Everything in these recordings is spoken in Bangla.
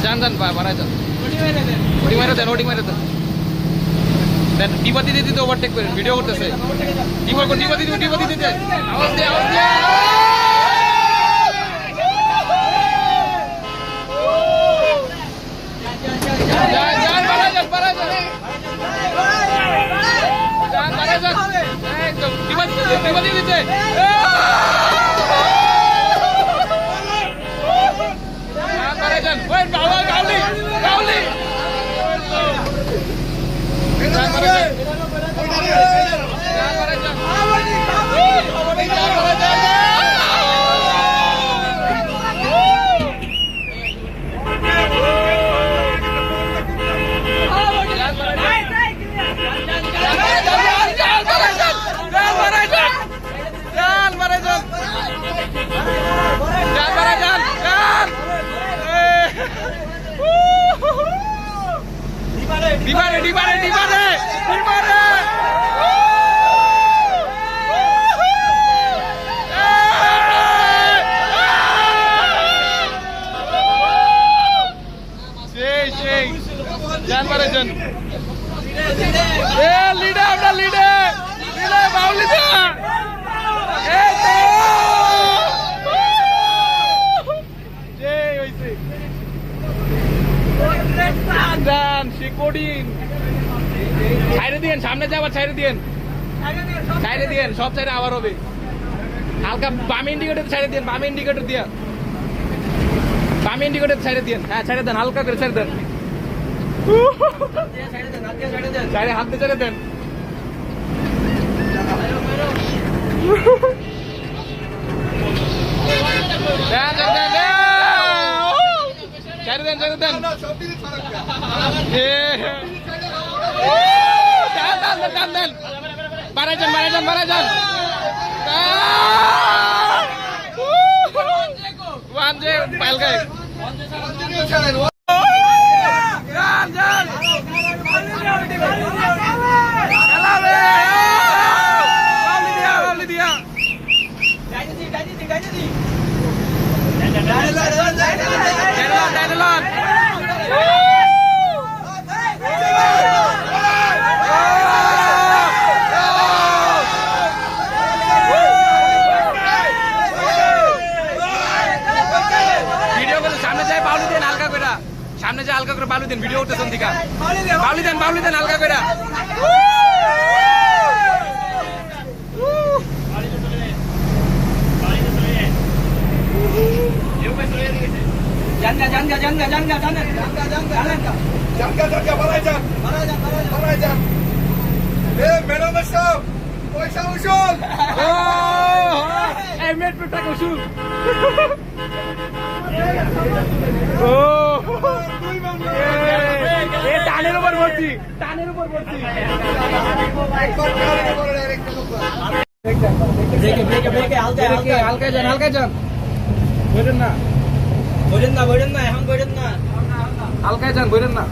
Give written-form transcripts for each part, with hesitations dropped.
যান যান বাড়ায় যান, ওটি মারে দেন, ওটি মারে দেন, দেন ডিবা দিতে দিতে ওভারটেক করেন, ভিডিও করতেছে। ডিবা দিতে আওয়াজ দিয়ে ছাইড়ে দিয়েন, সামনে যাবার ছাইড়ে দিয়েন, সব ছাইড়ে আবার হবে। হালকা বাম ইন্ডিকেটর ছাইড়ে দিন, বাম ইন্ডিকেটর দিয়ে, বাম ইন্ডিকেটর ছাইড়ে দিন। হ্যাঁ ছাইড়ে দেন, হালকা করে ছাইড়ে দেন, ছাইড়ে হাত দিয়ে ছাইড়ে দেন। ছাইড়ে দেন, ছাইড়ে দেন, টান দেন, বাড়াই যান, বাড়াই যান, বাড়াই যান। সামনে যে হালকা করে বালু দেন, ভিডিও করতেছেন দিকা, বালু দেন, হালকা করে। পয়সা উসুল, টাকা উসুল। টানের উপর ভর্তি, টানের উপর ভর্তি। হালকা যান, হালকা যান, বইলেন না, বইলেন না, বইলেন না, এখন বইলেন না, হালকা যান, বইলেন না।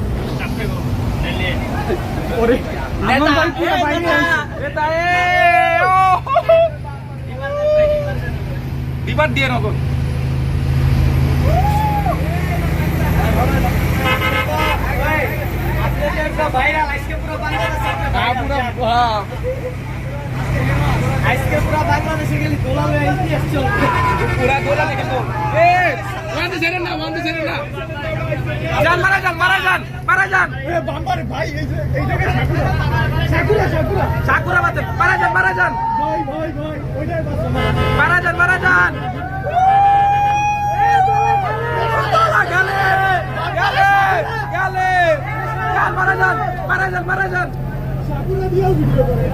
বিবাদ দিয়ে নগর আজকে পুরো বাংলাদেশে গেলি তোলা হয়ে আসছে, পুরা তোলা কিন্তু ওয়ানতে ছেড়েন না, ওয়ানতে ছেড়েন না, যান, মারা যান, মারা যান, মারা যান। বাম্পারে ভাই, এই যে এই জায়গায় সাকুরা সাকুরা সাকুরা বাতে, মারা যান, মারা যান, ভাই ভাই ভাই, ওইটাই বাঁচা, মারা যান, মারা যান। গেলে গেলে গেলে, মারা যান, মারা যান, মারা যান, সাকুরা দিয়েও ভিডিও করে,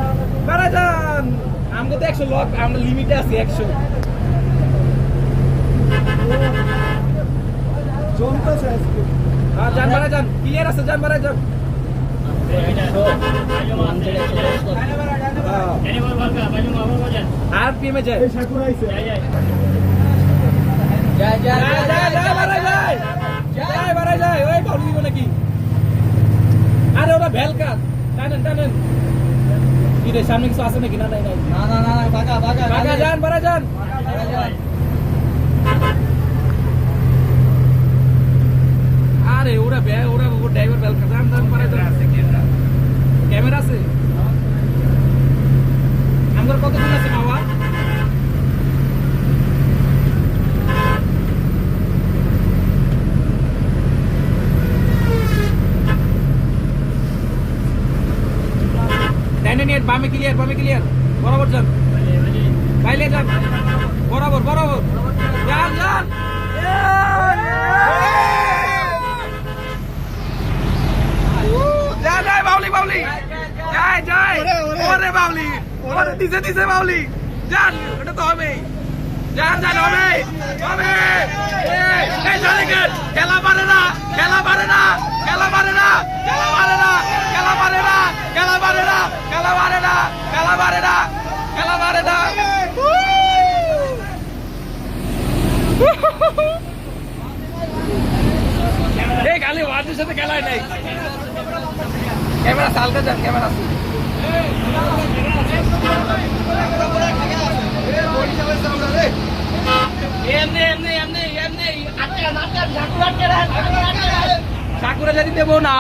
মারা যান। আমরা তো 100 লক, আমরা লিমিটে আছি 100। জমতেছে আজকে। হ্যাঁ যান, মারা যান, ক্লিয়ার আছে, যান, মারা যান। আর পিএমে যায়, সাকুরা আইছে, যায় যায় যায় যায়, মারা যায়, যায়, মারা যায়। ওই বাউল দিব নাকি? আরে ওটা ভেলকা, টানেন টানেন। কি রে, সামনে কিছু আছে নাকি? না নাই নাই, না না না, বাগা বাগা বাগা, যান, মারা যান, মারা যান। হালকা যান যান পারে যান ক্যামেরা আছে আমার কত দিন আছে বাবা ডাইনে নিয়ে বামে ক্লিয়ার বরাবর যান বাইলে যান বরাবর যান যান যায় বাউলি যায় ওরে বাউলি ওরে দিছে বাউলি যান এটা তো হবে যান হবে এই চলে গেল খেলা পারে না এই খালি ওয়ার্ডের সাথে খেলায় নাই ক্যামেরা সালতে যান ক্যামেরা ঠাকুরা যদি দেবো না